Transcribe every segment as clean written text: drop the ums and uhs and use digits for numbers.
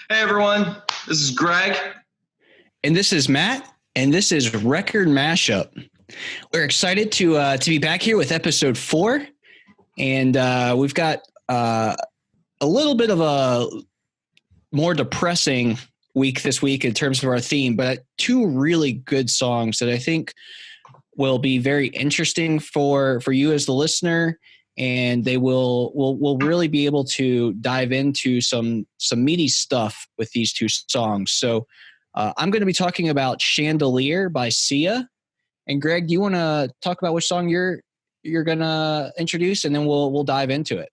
Hey everyone, this is Greg. And this is Matt, and this is Record Mashup. We're excited to be back here with episode 4, and we've got a little bit of a more depressing week this week in terms of our theme, but 2 really good songs that I think will be very interesting for you as the listener, and they will really be able to dive into some meaty stuff with these 2 songs. So I'm going to be talking about Chandelier by Sia. And Greg, do you want to talk about which song you're going to introduce, and then we'll dive into it?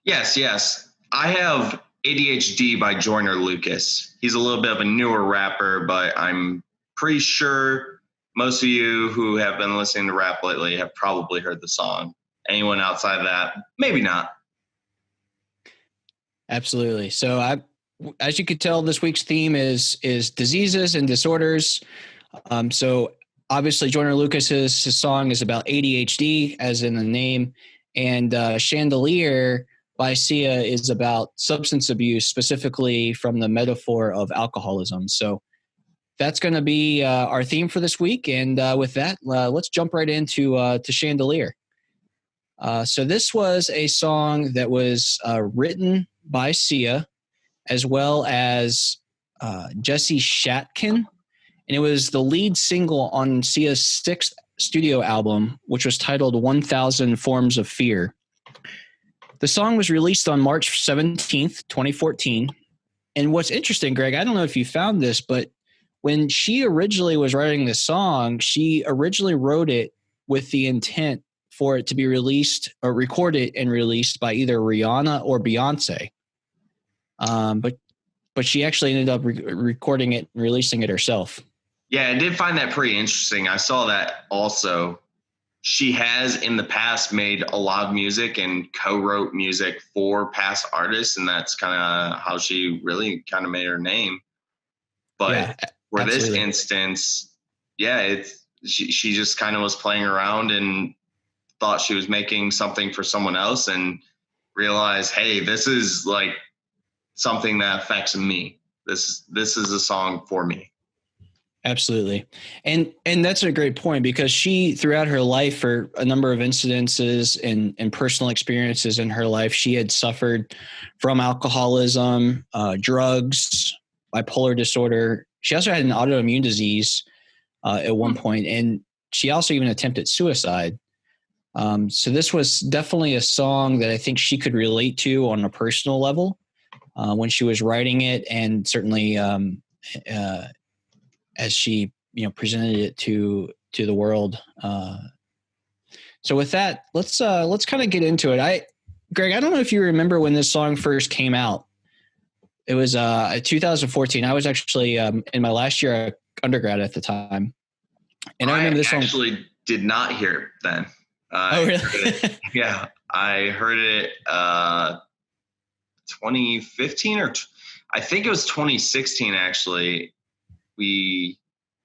Yes. I have ADHD by Joyner Lucas. He's a little bit of a newer rapper, but I'm pretty sure most of you who have been listening to rap lately have probably heard the song. Anyone outside of that, maybe not. Absolutely. So as you could tell, this week's theme is diseases and disorders. So obviously, Joyner Lucas's song is about ADHD, as in the name, and Chandelier by Sia is about substance abuse, specifically from the metaphor of alcoholism. So that's going to be our theme for this week. And with that, let's jump right into to Chandelier. So this was a song that was written by Sia, as well as Jesse Shatkin, and it was the lead single on Sia's 6th studio album, which was titled 1000 Forms of Fear. The song was released on March 17th, 2014. And what's interesting, Greg, I don't know if you found this, but when she originally was writing this song, she originally wrote it with the intent for it to be released or recorded and released by either Rihanna or Beyonce. But she actually ended up recording it and releasing it herself. Yeah, I did find that pretty interesting. I saw that also. She has in the past made a lot of music and co-wrote music for past artists, and that's kind of how she really kind of made her name. But for absolutely. This instance, she just kind of was playing around and thought she was making something for someone else and realized, hey, this is like something that affects me. This is a song for me. Absolutely. And that's a great point, because she, throughout her life, for a number of incidences and personal experiences in her life, she had suffered from alcoholism, drugs, bipolar disorder. She also had an autoimmune disease at one point, and she also even attempted suicide. So this was definitely a song that I think she could relate to on a personal level when she was writing it, and certainly as she presented it to the world. So with that, let's kind of get into it. Greg, I don't know if you remember when this song first came out. It was 2014. I was actually in my last year of undergrad at the time, and I remember this song. Actually did not hear it then. Oh, really? Yeah, I heard it 2015 or I think it was 2016 actually. We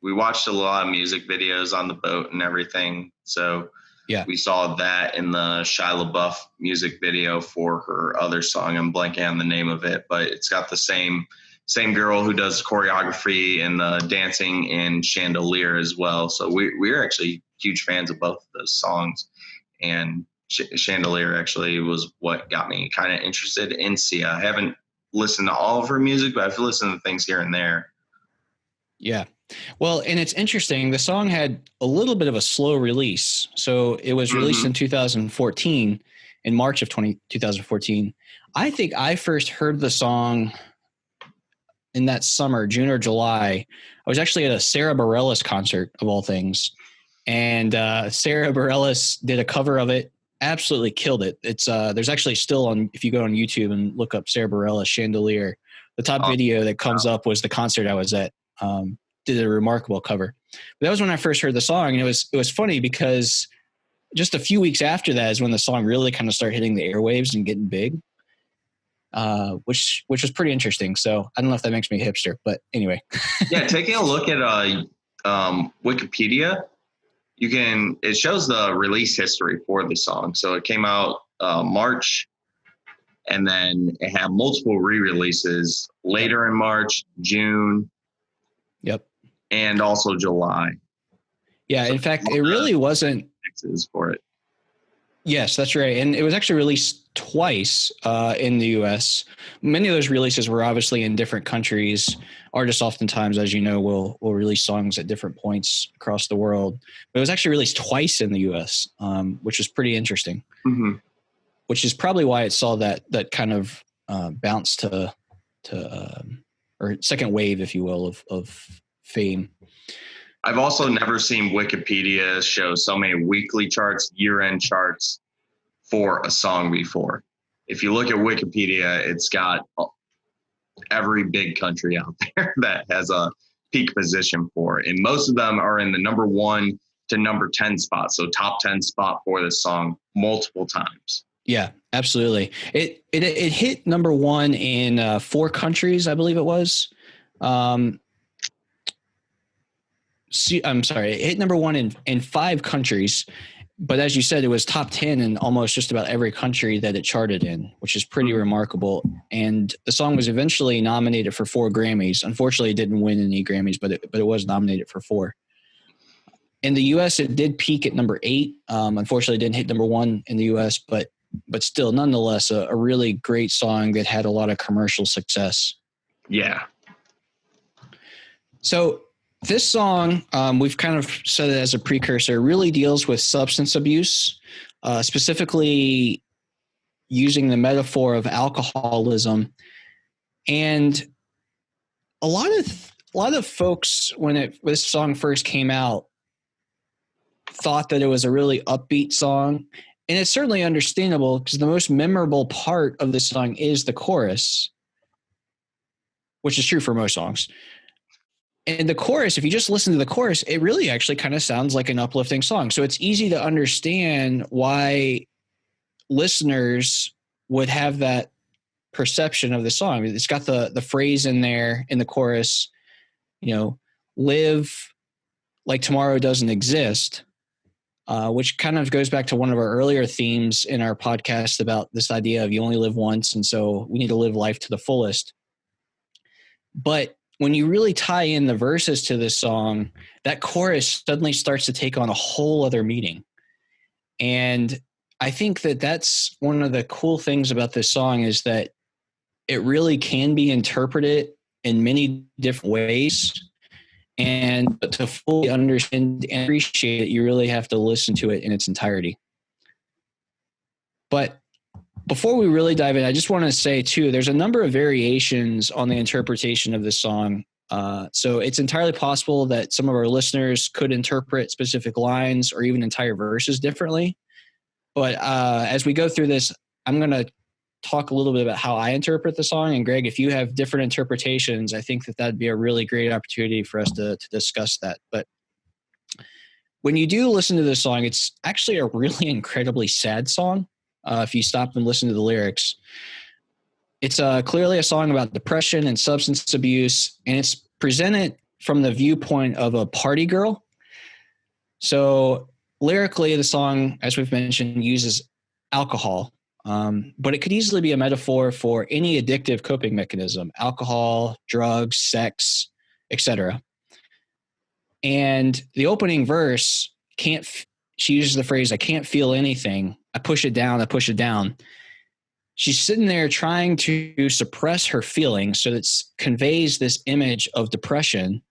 watched a lot of music videos on the boat and everything. So yeah, we saw that in the Shia LaBeouf music video for her other song. I'm blanking on the name of it, but it's got the same girl who does choreography and the dancing in Chandelier as well. So we're actually huge fans of both of those songs. And Chandelier actually was what got me kind of interested in Sia. I haven't listened to all of her music, but I've listened to things here and there. Yeah. Well, and it's interesting. The song had a little bit of a slow release. So it was released in 2014, in March of 2014. I think I first heard the song in that summer, June or July. I was actually at a Sarah Bareilles concert, of all things. And Sarah Bareilles did a cover of it, absolutely killed it. It's there's actually still on, if you go on YouTube and look up Sarah Bareilles Chandelier, the top video that comes up was the concert I was at. Did a remarkable cover. But that was when I first heard the song, and it was funny because just a few weeks after that is when the song really kind of started hitting the airwaves and getting big, which was pretty interesting. So I don't know if that makes me a hipster, but anyway. Yeah, taking a look at Wikipedia, it shows the release history for the song. So it came out March And then it had multiple re-releases later in March, June. Yep. And also July. Yeah. So in fact, it really wasn't for it. Yes, that's right. And it was actually released twice in the US. Many of those releases were obviously in different countries. Artists oftentimes, as you know, will release songs at different points across the world. But it was actually released twice in the US, which is pretty interesting. Mm-hmm. Which is probably why it saw that kind of bounce to or second wave, if you will, of fame. I've also never seen Wikipedia show so many weekly charts, year-end charts for a song before. If you look at Wikipedia, it's got every big country out there that has a peak position for it. And most of them are in the number 1 to number 10 spot. So top 10 spot for this song multiple times. Yeah, absolutely. It hit number 1 in 4 countries, I believe it was. I'm sorry, it hit number 1 in 5 countries, but as you said, it was top 10 in almost just about every country that it charted in, which is pretty remarkable. And the song was eventually nominated for 4 Grammys. Unfortunately, it didn't win any Grammys, but it was nominated for 4. In the US, it did peak at number 8. Unfortunately, it didn't hit number 1 in the US, but still, nonetheless, a really great song that had a lot of commercial success. Yeah. So this song, we've kind of said it as a precursor, really deals with substance abuse, specifically using the metaphor of alcoholism. And a lot of folks, when this song first came out, thought that it was a really upbeat song. And it's certainly understandable because the most memorable part of this song is the chorus, which is true for most songs. And the chorus, if you just listen to the chorus, it really actually kind of sounds like an uplifting song. So it's easy to understand why listeners would have that perception of the song. It's got the phrase in there in the chorus, live like tomorrow doesn't exist, which kind of goes back to one of our earlier themes in our podcast about this idea of you only live once. And so we need to live life to the fullest. But when you really tie in the verses to this song, that chorus suddenly starts to take on a whole other meaning. And I think that that's one of the cool things about this song is that it really can be interpreted in many different ways. But to fully understand and appreciate it, you really have to listen to it in its entirety. But before we really dive in, I just want to say, too, there's a number of variations on the interpretation of this song. So it's entirely possible that some of our listeners could interpret specific lines or even entire verses differently. But as we go through this, I'm going to talk a little bit about how I interpret the song. And Greg, if you have different interpretations, I think that that'd be a really great opportunity for us to discuss that. But when you do listen to this song, it's actually a really incredibly sad song. If you stop and listen to the lyrics, it's clearly a song about depression and substance abuse, and it's presented from the viewpoint of a party girl. So lyrically, the song, as we've mentioned, uses alcohol, but it could easily be a metaphor for any addictive coping mechanism: alcohol, drugs, sex, etc. And the opening verse she uses the phrase, "I can't feel anything. I push it down. I push it down." She's sitting there trying to suppress her feelings, so that conveys this image of depression.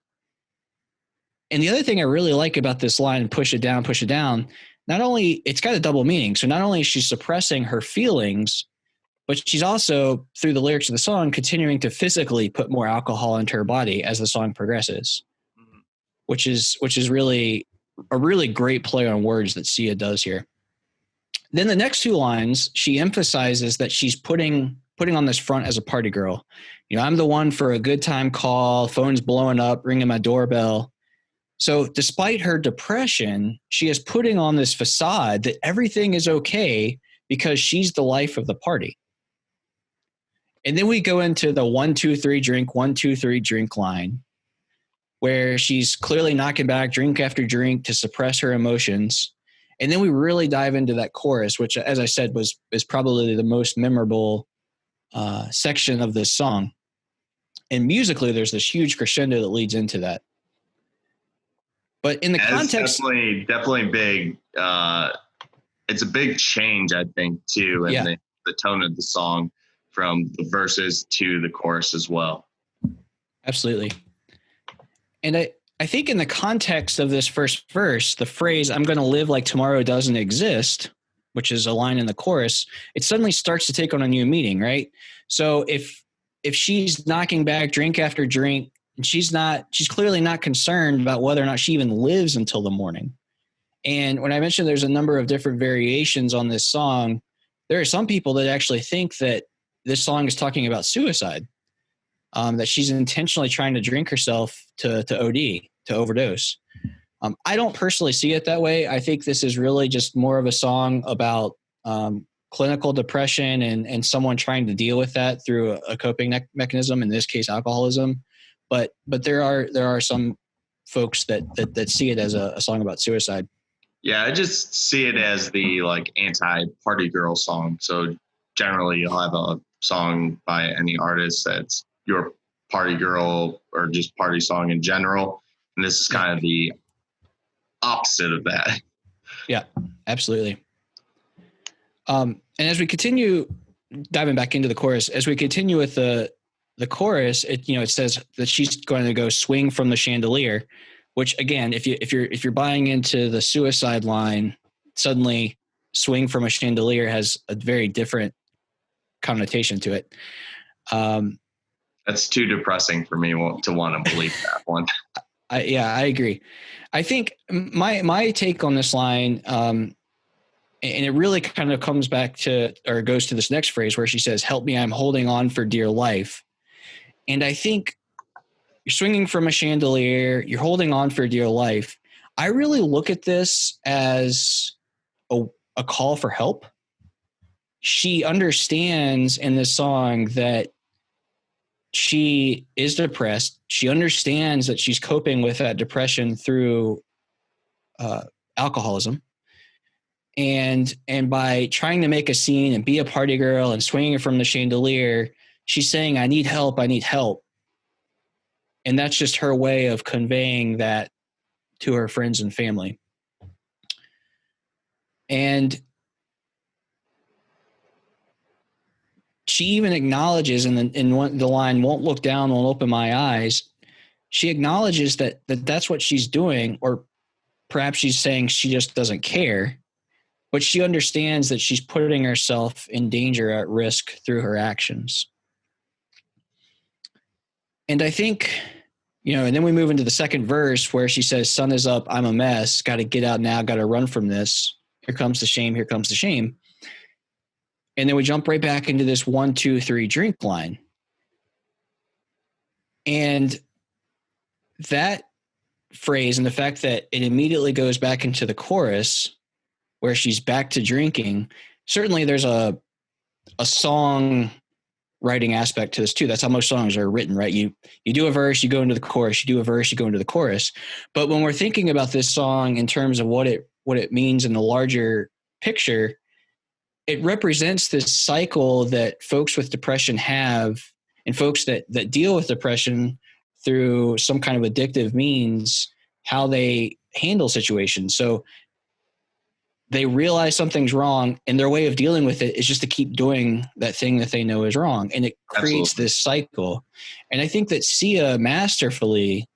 And the other thing I really like about this line, push it down, not only, it's got a double meaning. So not only is she suppressing her feelings, but she's also, through the lyrics of the song, continuing to physically put more alcohol into her body as the song progresses, which is really a really great play on words that Sia does here. Then the next 2 lines, she emphasizes that she's putting on this front as a party girl. I'm the one for a good time call, phone's blowing up, ringing my doorbell. So despite her depression, she is putting on this facade that everything is okay because she's the life of the party. And then we go into the 1, 2, 3 drink, 1, 2, 3 drink line, where she's clearly knocking back drink after drink to suppress her emotions. And then we really dive into that chorus, which, as I said, is probably the most memorable section of this song. And musically, there's this huge crescendo that leads into that. But in the context, definitely big. It's a big change, I think, too, in the tone of the song from the verses to the chorus as well. Absolutely. And I think in the context of this first verse, the phrase, I'm going to live like tomorrow doesn't exist, which is a line in the chorus, it suddenly starts to take on a new meaning, right? So if she's knocking back drink after drink, and she's clearly not concerned about whether or not she even lives until the morning. And when I mentioned there's a number of different variations on this song, there are some people that actually think that this song is talking about suicide, that she's intentionally trying to drink herself to OD, to overdose. I don't personally see it that way. I think this is really just more of a song about clinical depression and someone trying to deal with that through a coping mechanism, in this case, alcoholism. But there are some folks that see it as a song about suicide. Yeah, I just see it as the like anti-party girl song. So generally you'll have a song by any artist that's your party girl or just party song in general. And this is kind of the opposite of that. Yeah, absolutely. And as we continue diving back into the chorus, as we continue with the chorus, it says that she's going to go swing from the chandelier, which again, if you're buying into the suicide line, suddenly swing from a chandelier has a very different connotation to it. That's too depressing for me to want to believe that one. I agree. I think my take on this line, and it really kind of comes back to, or goes to this next phrase where she says, "Help me, I'm holding on for dear life." And I think you're swinging from a chandelier, you're holding on for dear life. I really look at this as a call for help. She understands in this song that she is depressed. She understands that she's coping with that depression through alcoholism. And by trying to make a scene and be a party girl and swinging from the chandelier, she's saying, I need help. I need help. And that's just her way of conveying that to her friends and family. And she even acknowledges in the line, won't look down, won't open my eyes. She acknowledges that that's what she's doing, or perhaps she's saying she just doesn't care, but she understands that she's putting herself in danger, at risk through her actions. And I think, and then we move into the second verse where she says, sun is up, I'm a mess, got to get out now, got to run from this. Here comes the shame, here comes the shame. And then we jump right back into this 1, 2, 3 drink line. And that phrase and the fact that it immediately goes back into the chorus where she's back to drinking, certainly there's a song writing aspect to this too. That's how most songs are written, right? You do a verse, you go into the chorus, you do a verse, you go into the chorus. But when we're thinking about this song in terms of what it means in the larger picture, it represents this cycle that folks with depression have, and folks that deal with depression through some kind of addictive means, how they handle situations. So they realize something's wrong, and their way of dealing with it is just to keep doing that thing that they know is wrong. And it creates this cycle. And I think that Sia masterfully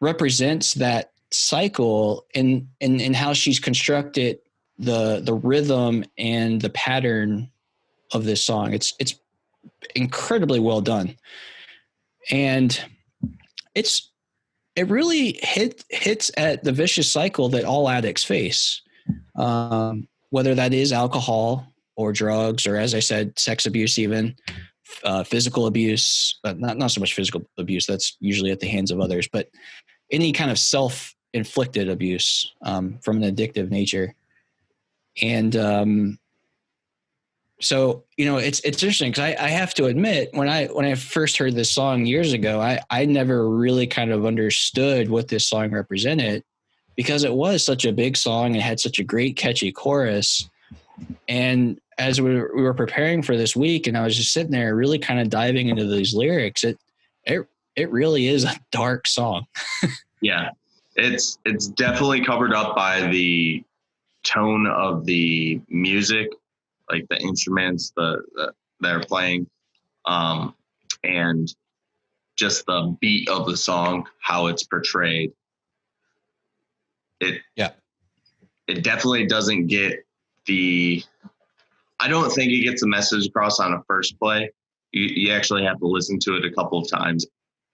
represents that cycle in how she's constructed the rhythm and the pattern of this song. It's incredibly well done. And it really hits at the vicious cycle that all addicts face, whether that is alcohol or drugs, or, as I said, sex abuse, even physical abuse, but not so much physical abuse. That's usually at the hands of others, but any kind of self-inflicted abuse from an addictive nature. And so, it's interesting because I have to admit, when I first heard this song years ago, I never really kind of understood what this song represented, because it was such a big song and had such a great catchy chorus. And as we were preparing for this week, and I was just sitting there really kind of diving into these lyrics, it really is a dark song. Yeah, it's definitely covered up by the tone of the music, like the instruments they're playing, and just the beat of the song, how it's portrayed. It definitely doesn't get I don't think it gets the message across on a first play. You actually have to listen to it a couple of times,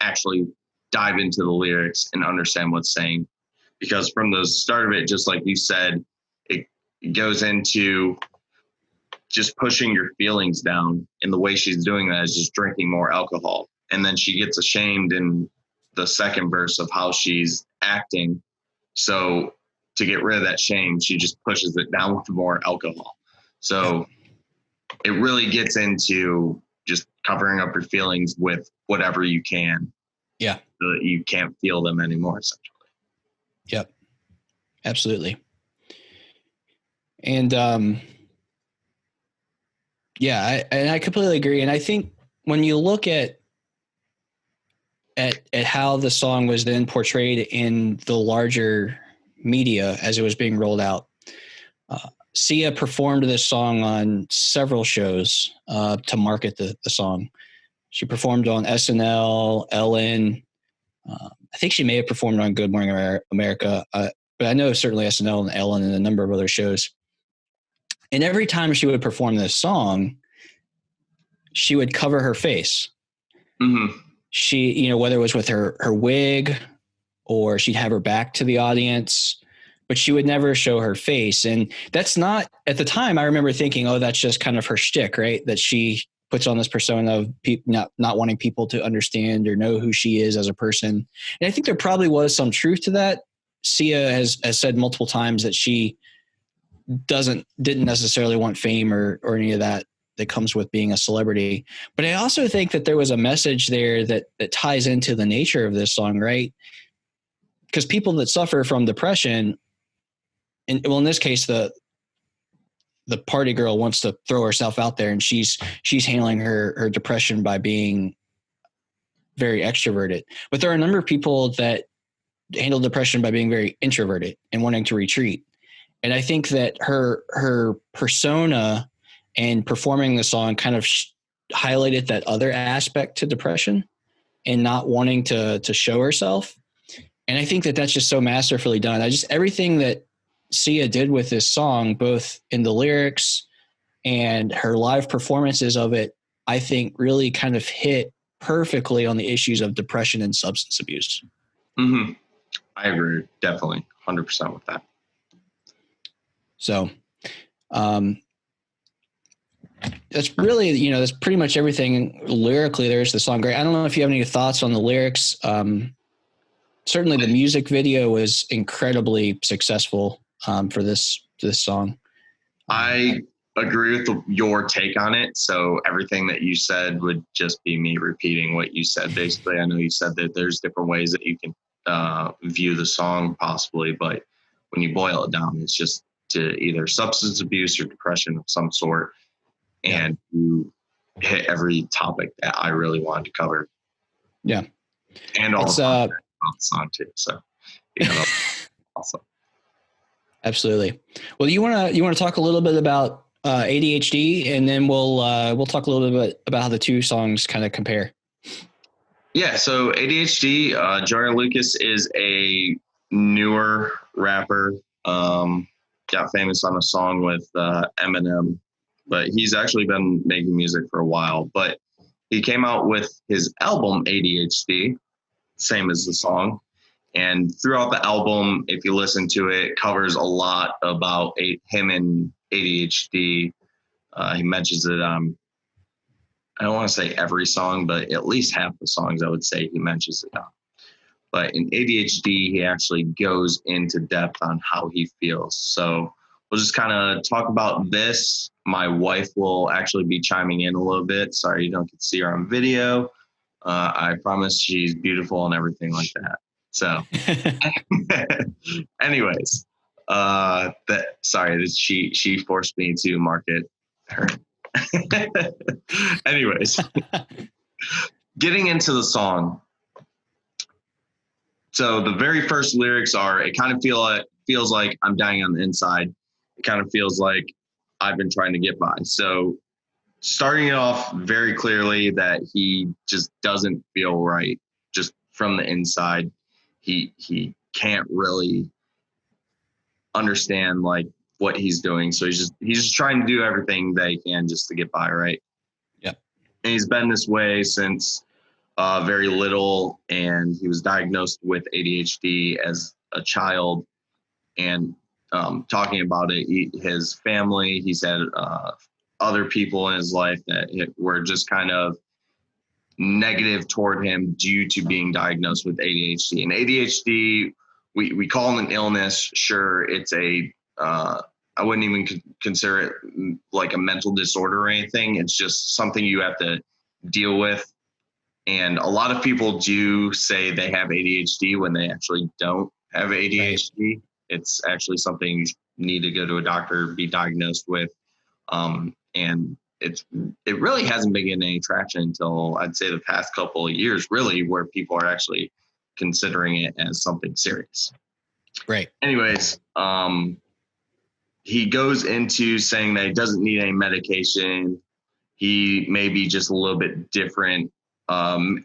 actually dive into the lyrics and understand what's saying. Because from the start of it, just like you said, it goes into just pushing your feelings down. And the way she's doing that is just drinking more alcohol. And then she gets ashamed in the second verse of how she's acting. So to get rid of that shame, she just pushes it down with more alcohol. So it really gets into just covering up your feelings with whatever you can. Yeah. So that you can't feel them anymore, essentially. Yep. Absolutely. And, I completely agree. And I think when you look at how the song was then portrayed in the larger media as it was being rolled out, Sia performed this song on several shows to market the song. She performed on SNL, Ellen. I think she may have performed on Good Morning America, but I know certainly SNL and Ellen and a number of other shows. And every time she would perform this song, she would cover her face. Mm-hmm. She, whether it was with her wig or she'd have her back to the audience, but she would never show her face. And that's not, at the time, I remember thinking, oh, that's just kind of her shtick, right? That she puts on this persona of not wanting people to understand or know who she is as a person. And I think there probably was some truth to that. Sia has said multiple times that she didn't necessarily want fame or any of that comes with being a celebrity. But I also think that there was a message there that ties into the nature of this song, right? Because people that suffer from depression, and well, in this case, the party girl wants to throw herself out there, and she's handling her depression by being very extroverted. But there are a number of people that handle depression by being very introverted and wanting to retreat. And I think that her persona and performing the song kind of highlighted that other aspect to depression and not wanting to show herself. And I think that that's just so masterfully done. Everything that Sia did with this song, both in the lyrics and her live performances of it, I think really kind of hit perfectly on the issues of depression and substance abuse. Mm-hmm. I agree. Definitely. 100% with that. So, that's really, that's pretty much everything lyrically. There's the song. Great. I don't know if you have any thoughts on the lyrics. Certainly the music video was incredibly successful for this song. I agree with your take on it. So everything that you said would just be me repeating what you said. Basically, I know you said that there's different ways that you can view the song possibly, but when you boil it down, it's just to either substance abuse or depression of some sort. And you hit every topic that I really wanted to cover. Yeah. And all the song too. So awesome. Absolutely. Well, you want to talk a little bit about ADHD, and then we'll talk a little bit about how the two songs kind of compare. Yeah. So ADHD, Joyner Lucas is a newer rapper. Got famous on a song with Eminem, but he's actually been making music for a while. But he came out with his album ADHD, same as the song. And throughout the album, if you listen to it, it covers a lot about him and ADHD. He mentions it on, I don't want to say every song, but at least half the songs I would say he mentions it on. But in ADHD, he actually goes into depth on how he feels. So we'll just kind of talk about this. My wife will actually be chiming in a little bit. Sorry you don't get to see her on video. I promise she's beautiful and everything like that. So anyways, she forced me to market Anyways, getting into the song. So the very first lyrics are, it kind of feels like I'm dying on the inside. It kind of feels like I've been trying to get by. So starting it off very clearly that he just doesn't feel right just from the inside. He can't really understand like what he's doing. So he's just trying to do everything that he can just to get by, right? Yep. And he's been this way since very little, and he was diagnosed with ADHD as a child. And talking about it, his family, he said other people in his life that were just kind of negative toward him due to being diagnosed with ADHD. And ADHD, we call it an illness. Sure, it's I wouldn't even consider it like a mental disorder or anything. It's just something you have to deal with. And a lot of people do say they have ADHD when they actually don't have ADHD. Right. It's actually something you need to go to a doctor, be diagnosed with. And it really hasn't been getting any traction until I'd say the past couple of years, really, where people are actually considering it as something serious. Right. Anyways, he goes into saying that he doesn't need any medication. He may be just a little bit different,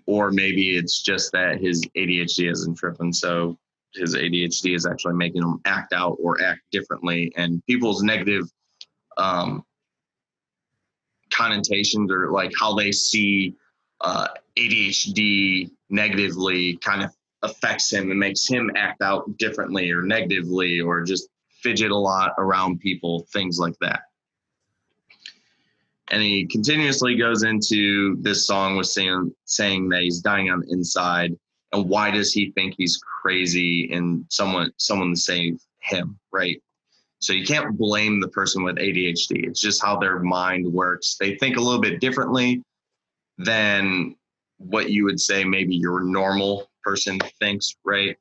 or maybe it's just that his ADHD isn't tripping. So his ADHD is actually making him act out or act differently. And people's negative connotations or like how they see ADHD negatively kind of affects him and makes him act out differently or negatively or just fidget a lot around people, things like that. And he continuously goes into this song with saying that he's dying on the inside. And why does he think he's crazy and someone to save him, right? So you can't blame the person with ADHD. It's just how their mind works. They think a little bit differently than what you would say maybe your normal person thinks, right?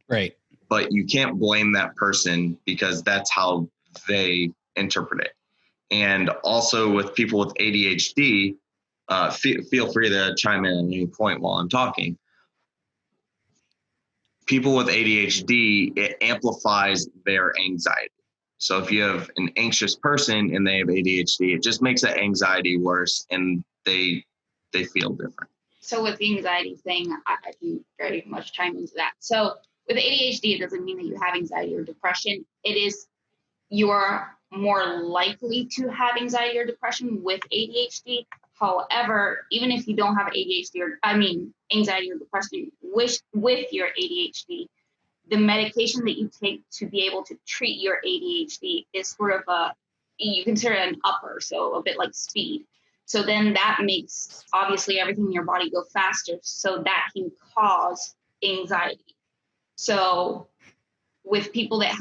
Right. But you can't blame that person because that's how they interpret it. And also with people with ADHD, feel free to chime in at any point while I'm talking. People with ADHD, it amplifies their anxiety. So if you have an anxious person and they have ADHD, it just makes that anxiety worse and they feel different. So with the anxiety thing, I can very much chime into that. So with ADHD, it doesn't mean that you have anxiety or depression. It is you're more likely to have anxiety or depression with ADHD. However, even if you don't have anxiety or depression with your ADHD, the medication that you take to be able to treat your ADHD is sort of you consider it an upper, so a bit like speed. So then that makes obviously everything in your body go faster. So that can cause anxiety. So with people that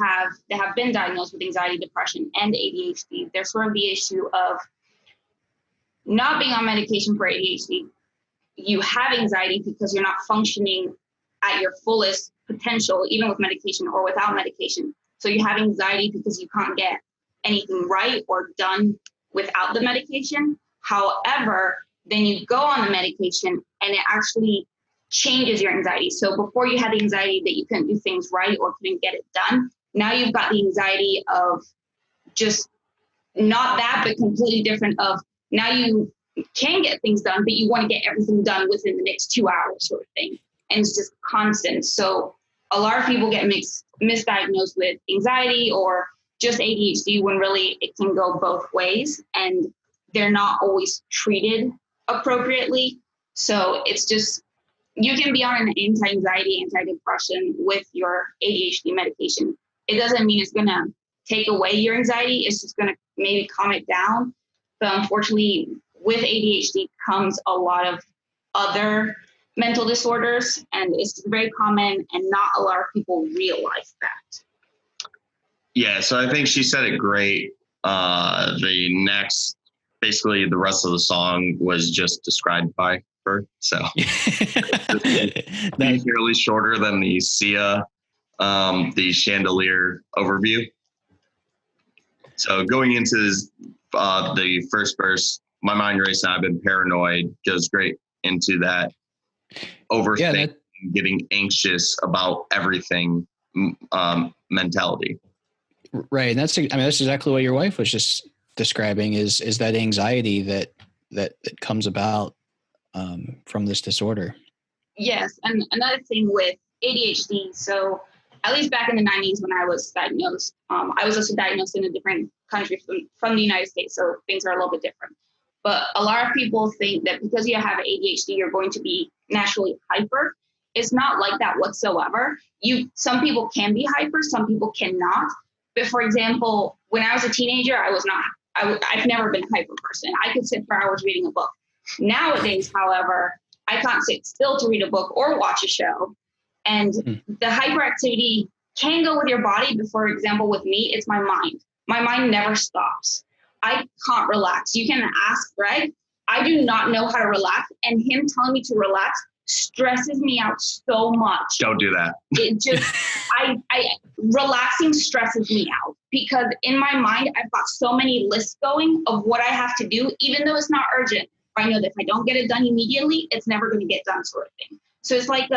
have been diagnosed with anxiety, depression, and ADHD, there's sort of the issue of not being on medication for ADHD. You have anxiety because you're not functioning at your fullest potential, even with medication or without medication. So you have anxiety because you can't get anything right or done without the medication. However, then you go on the medication and it actually changes your anxiety. So before you had the anxiety that you couldn't do things right or couldn't get it done, now you've got the anxiety of just not that, but completely different of now you can get things done, but you want to get everything done within the next 2 hours sort of thing. And it's just constant. So a lot of people get misdiagnosed with anxiety or just ADHD when really it can go both ways and they're not always treated appropriately. So it's just, you can be on an anti-anxiety, anti-depression with your ADHD medication. It doesn't mean it's going to take away your anxiety. It's just going to maybe calm it down. But unfortunately, with ADHD comes a lot of other mental disorders, and it's very common, and not a lot of people realize that. Yeah, so I think she said it great. Basically the rest of the song was just described by her. So that's fairly shorter than the Sia, the Chandelier overview. So going into the first verse, my mind racing, I've been paranoid, goes great into that overthinking, getting anxious about everything mentality. Right. And that's exactly what your wife was just describing is that anxiety that comes about from this disorder. Yes. And another thing with ADHD, so at least back in the 90s when I was diagnosed, I was also diagnosed in a different country from the United States, so things are a little bit different. But a lot of people think that because you have ADHD, you're going to be naturally hyper. It's not like that whatsoever. Some people can be hyper, some people cannot. But for example, when I was a teenager, I've never been a hyper person. I could sit for hours reading a book. Nowadays, however, I can't sit still to read a book or watch a show. And the hyperactivity can go with your body, but for example, with me, it's my mind. My mind never stops. I can't relax. You can ask Greg. I do not know how to relax, and him telling me to relax stresses me out so much. Don't do that. It just, relaxing stresses me out because in my mind, I've got so many lists going of what I have to do, even though it's not urgent. I know that if I don't get it done immediately, it's never going to get done sort of thing. So it's like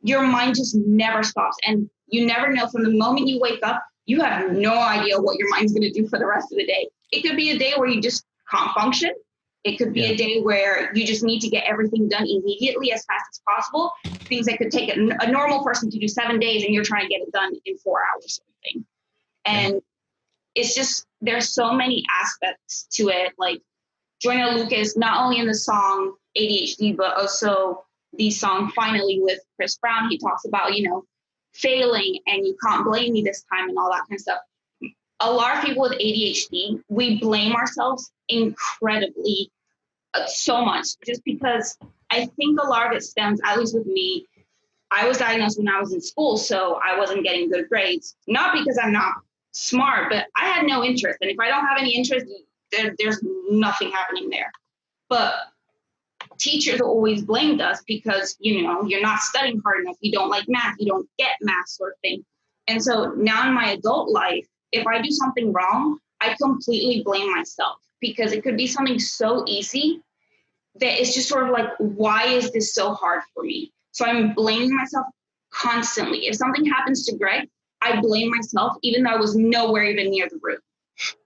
your mind just never stops. And you never know from the moment you wake up, you have no idea what your mind's going to do for the rest of the day. It could be a day where you just can't function. It could be a day where you just need to get everything done immediately as fast as possible. Things that could take a normal person to do 7 days and you're trying to get it done in 4 hours sort of thing. And it's just, there's so many aspects to it. Like Joyner Lucas, not only in the song ADHD, but also the song Finally with Chris Brown, he talks about, failing and you can't blame me this time and all that kind of stuff. A lot of people with ADHD, we blame ourselves incredibly so much just because I think a lot of it stems, at least with me, I was diagnosed when I was in school, so I wasn't getting good grades. Not because I'm not smart, but I had no interest. And if I don't have any interest, there's nothing happening there. But teachers always blamed us because, you're not studying hard enough. You don't like math. You don't get math sort of thing. And so now in my adult life, if I do something wrong, I completely blame myself because it could be something so easy that it's just sort of like, why is this so hard for me? So I'm blaming myself constantly. If something happens to Greg, I blame myself, even though I was nowhere even near the room.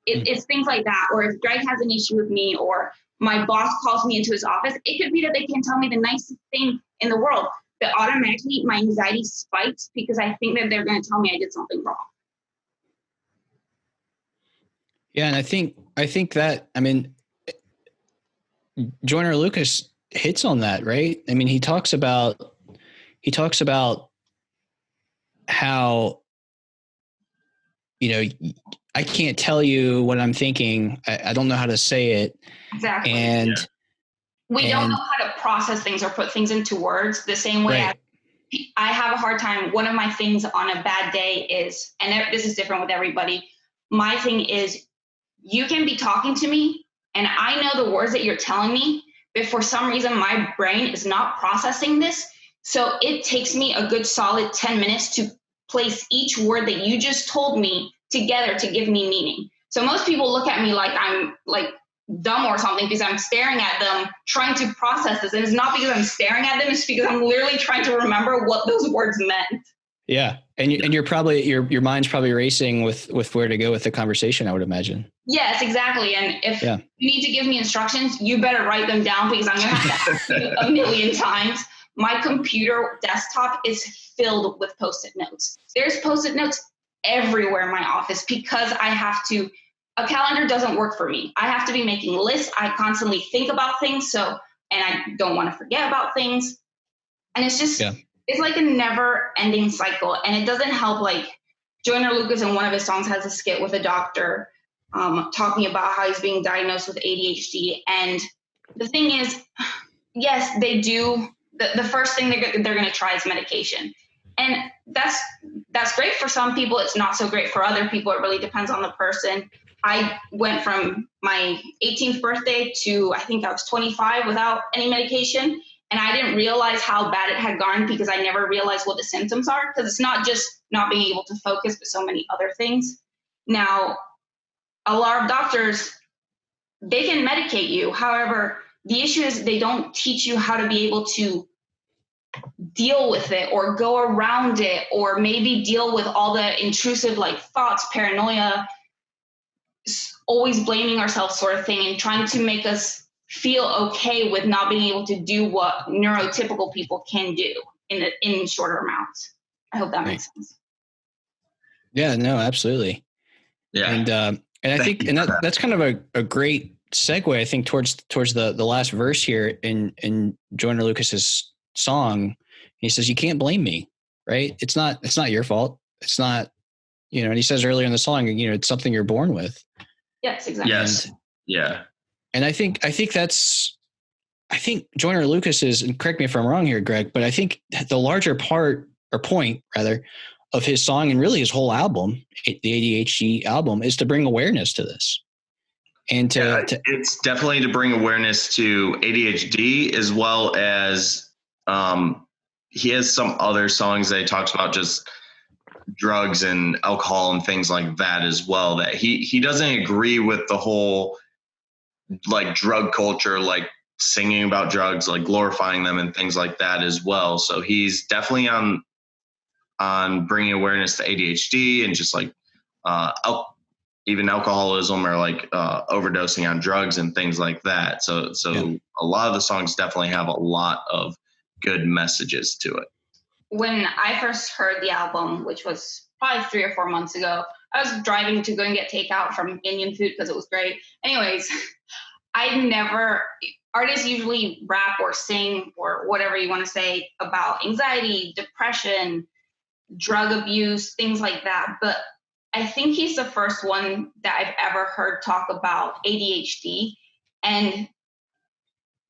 It's things like that. Or if Greg has an issue with me or my boss calls me into his office, it could be that they can tell me the nicest thing in the world, but automatically my anxiety spikes because I think that they're going to tell me I did something wrong. Yeah. And I think that, Joyner Lucas hits on that, right? He talks about how, I can't tell you what I'm thinking. I don't know how to say it. Exactly. And we don't know how to process things or put things into words the same way. Right. I have a hard time. One of my things on a bad day is, and this is different with everybody, my thing is you can be talking to me and I know the words that you're telling me, but for some reason my brain is not processing this. So it takes me a good solid 10 minutes to place each word that you just told me together to give me meaning. So most people look at me like I'm like dumb or something because I'm staring at them trying to process this. And it's not because I'm staring at them, it's because I'm literally trying to remember what those words meant. Yeah. And you're probably, your mind's probably racing with where to go with the conversation, I would imagine. Yes, exactly. And if you need to give me instructions, you better write them down because I'm going to have to ask you a million times. My computer desktop is filled with Post-it notes. There's Post-it notes everywhere in my office because a calendar doesn't work for me. I have to be making lists. I constantly think about things. And I don't want to forget about things. And it's just, it's like a never ending cycle. And it doesn't help. Like Joyner Lucas in one of his songs has a skit with a doctor talking about how he's being diagnosed with ADHD. And the thing is, yes, they do. The first thing they're going to try is medication. And that's great for some people. It's not so great for other people. It really depends on the person. I went from my 18th birthday to I think I was 25 without any medication. And I didn't realize how bad it had gone because I never realized what the symptoms are. Because it's not just not being able to focus, but so many other things. Now, a lot of doctors, they can medicate you. However, the issue is they don't teach you how to be able to deal with it or go around it, or maybe deal with all the intrusive like thoughts, paranoia, always blaming ourselves sort of thing, and trying to make us feel okay with not being able to do what neurotypical people can do in shorter amounts. I hope that makes sense. Yeah, no, absolutely. Yeah. And I think, and that's kind of a great segue, I think, towards the last verse here in Joyner Lucas's song. He says, "You can't blame me," right? It's not your fault. It's not, and he says earlier in the song, it's something you're born with. Yes, exactly. Yes. Yeah. And I think Joyner Lucas is, and correct me if I'm wrong here, Greg, but I think the larger point of his song and really his whole album, the ADHD album, is to bring awareness to this. And it's definitely to bring awareness to ADHD, as well as he has some other songs that he talks about just drugs and alcohol and things like that as well, that he doesn't agree with the whole like drug culture, like singing about drugs, like glorifying them and things like that as well. So he's definitely on bringing awareness to ADHD and just like even alcoholism or like overdosing on drugs and things like that. So a lot of the songs definitely have a lot of good messages to it. When I first heard the album, which was probably 3 or 4 months ago, I was driving to go and get takeout from Indian food because it was great. Anyways, artists usually rap or sing or whatever you want to say about anxiety, depression, drug abuse, things like that. But I think he's the first one that I've ever heard talk about ADHD. And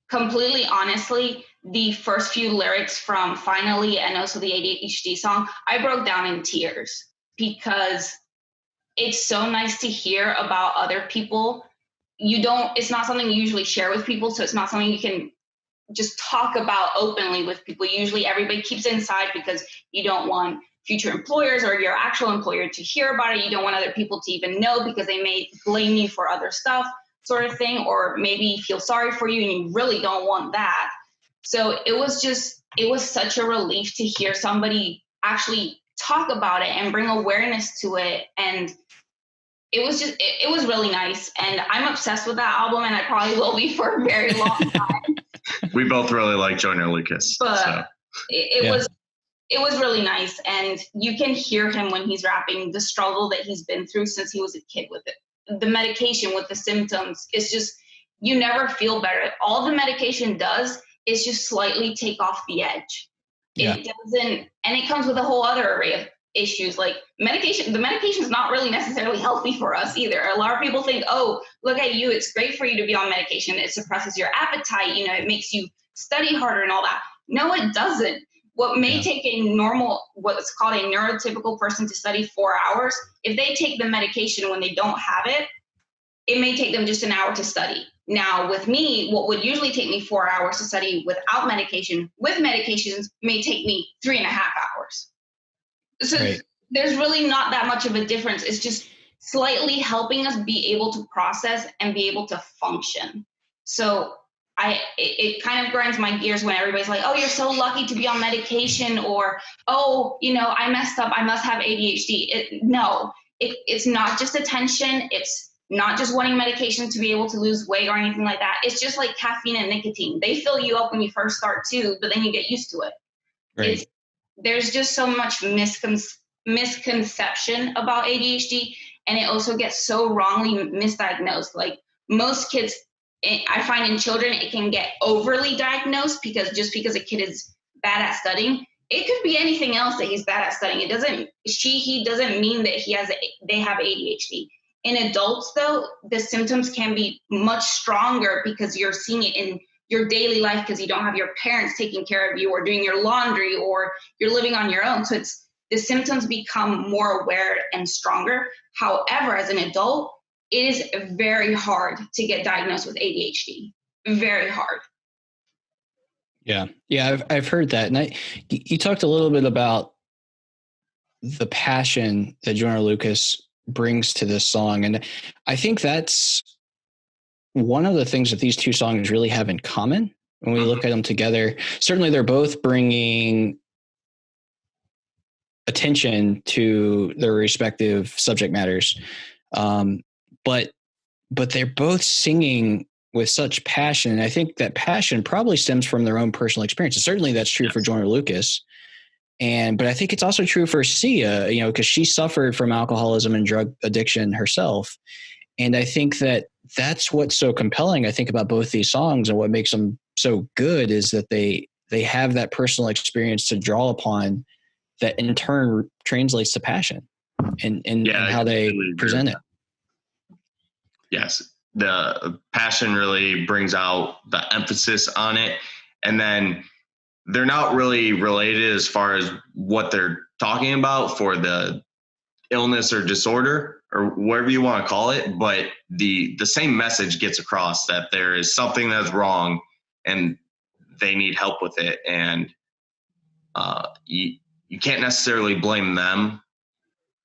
completely honestly, the first few lyrics from Finally and also the ADHD song, I broke down in tears, because it's so nice to hear about other people. It's not something you usually share with people, so it's not something you can just talk about openly with people. Usually everybody keeps it inside because you don't want future employers or your actual employer to hear about it. You don't want other people to even know because they may blame you for other stuff, sort of thing, or maybe feel sorry for you and you really don't want that. So it was such a relief to hear somebody actually talk about it and bring awareness to it. And it was really nice. And I'm obsessed with that album, and I probably will be for a very long time. We both really like Joyner Lucas. But it was really nice. And you can hear him when he's rapping, the struggle that he's been through since he was a kid with it. The medication with the symptoms, it's just, you never feel better. All the medication does is just slightly take off the edge. Yeah. It doesn't, and it comes with a whole other array of issues like medication. The medication is not really necessarily healthy for us either. A lot of people think, oh, look at you, it's great for you to be on medication. It suppresses your appetite. It makes you study harder and all that. No, it doesn't. What may take a normal, what's called a neurotypical person to study 4 hours, if they take the medication when they don't have it, it may take them just an hour to study. Now, with me, what would usually take me 4 hours to study without medication, with medications, may take me 3.5 hours. So There's really not that much of a difference. It's just slightly helping us be able to process and be able to function. So it kind of grinds my gears when everybody's like, oh, you're so lucky to be on medication, or, oh, I messed up, I must have ADHD. It's not just attention. It's not just wanting medication to be able to lose weight or anything like that. It's just like caffeine and nicotine. They fill you up when you first start too, but then you get used to it. Right. There's just so much misconception about ADHD, and it also gets so wrongly misdiagnosed. Like most kids, I find in children, it can get overly diagnosed because a kid is bad at studying, it could be anything else that he's bad at studying. He doesn't mean that they have ADHD. In adults though, the symptoms can be much stronger because you're seeing it in your daily life because you don't have your parents taking care of you or doing your laundry, or you're living on your own. So the symptoms become more aware and stronger. However, as an adult, it is very hard to get diagnosed with ADHD. Very hard. Yeah. I've heard that. And you talked a little bit about the passion that Joyner Lucas brings to this song. And I think that's one of the things that these two songs really have in common when we look at them together, certainly they're both bringing attention to their respective subject matters. But they're both singing with such passion. And I think that passion probably stems from their own personal experiences. Certainly that's true for Joyner Lucas. But I think it's also true for Sia, you know, because she suffered from alcoholism and drug addiction herself. And I think that that's what's so compelling, I think, about both these songs, and what makes them so good is that they have that personal experience to draw upon that in turn translates to passion and how they present it. Yes. The passion really brings out the emphasis on it. And then they're not really related as far as what they're talking about for the illness or disorder or whatever you want to call it. But the same message gets across that there is something that's wrong and they need help with it. And you can't necessarily blame them.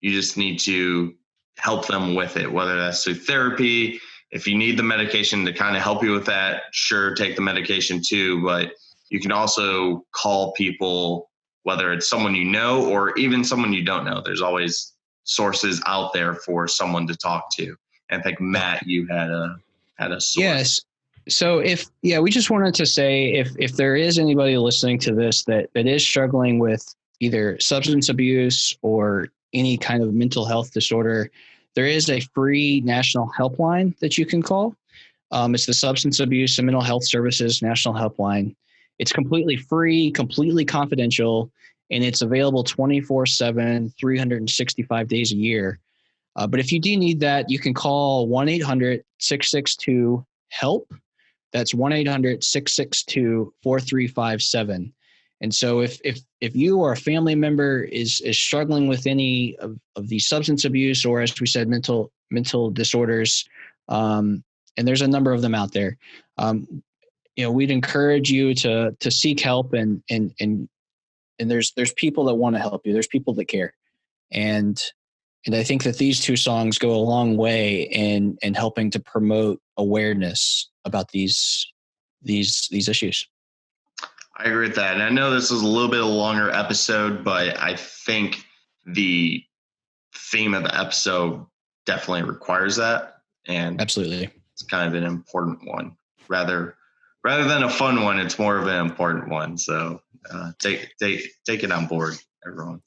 You just need to help them with it, whether that's through therapy. If you need the medication to kind of help you with that, sure, take the medication too. But you can also call people, whether it's someone you know or even someone you don't know. There's always sources out there for someone to talk to. And I think, Matt, you had a source. Yes. So we just wanted to say if there is anybody listening to this that is struggling with either substance abuse or any kind of mental health disorder, there is a free national helpline that you can call. It's the Substance Abuse and Mental Health Services National Helpline. It's completely free, completely confidential, and it's available 24/7, 365 days a year. But if you do need that, you can call 1-800-662-HELP. That's 1-800-662-4357. And so if you or a family member is struggling with any of these substance abuse, or as we said, mental disorders, and there's a number of them out there, we'd encourage you to seek help, and there's people that want to help you. There's people that care. And I think that these two songs go a long way in helping to promote awareness about these issues. I agree with that. And I know this is a little bit of a longer episode, but I think the theme of the episode definitely requires that. And absolutely, it's kind of an important one. Rather than a fun one, it's more of an important one. So take it on board, everyone.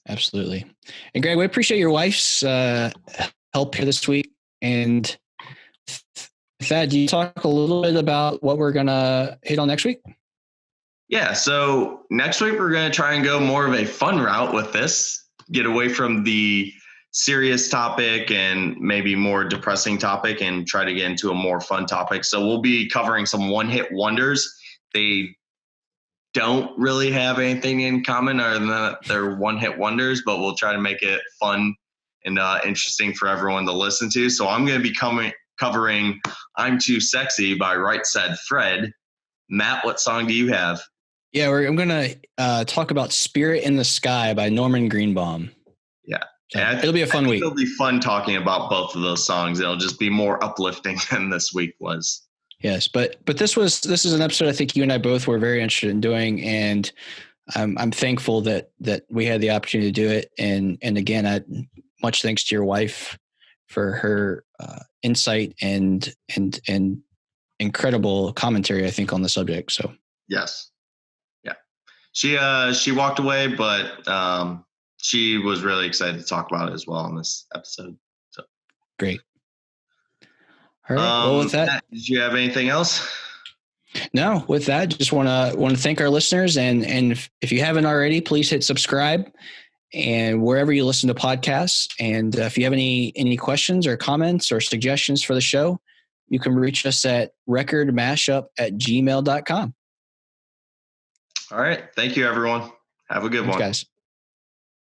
Absolutely. And Greg, we appreciate your wife's help here this week. And with that, do you talk a little bit about what we're going to hit on next week? Yeah. So next week, we're going to try and go more of a fun route with this, get away from the serious topic and maybe more depressing topic and try to get into a more fun topic. So we'll be covering some one-hit wonders. They don't really have anything in common other than that they're one-hit wonders, but we'll try to make it fun and interesting for everyone to listen to. So I'm going to be covering I'm Too Sexy by Right Said Fred. Matt, what song do you have? Yeah, I'm going to talk about Spirit in the Sky by Norman Greenbaum. Yeah. So it'll be a fun week. It'll be fun talking about both of those songs. It'll just be more uplifting than this week was. Yes, but this is an episode I think you and I both were very interested in doing, and I'm thankful that we had the opportunity to do it. And again, much thanks to your wife for her insight and incredible commentary, I think, on the subject. So yes, yeah, she walked away, but she was really excited to talk about it as well in this episode. So great. All right. Well, with that, Matt, did you have anything else? No. With that, just want to thank our listeners, and if you haven't already, please hit subscribe and wherever you listen to podcasts. And if you have any questions or comments or suggestions for the show, you can reach us at recordmashup@gmail.com. All right. Thank you, everyone. Have a good one. Guys.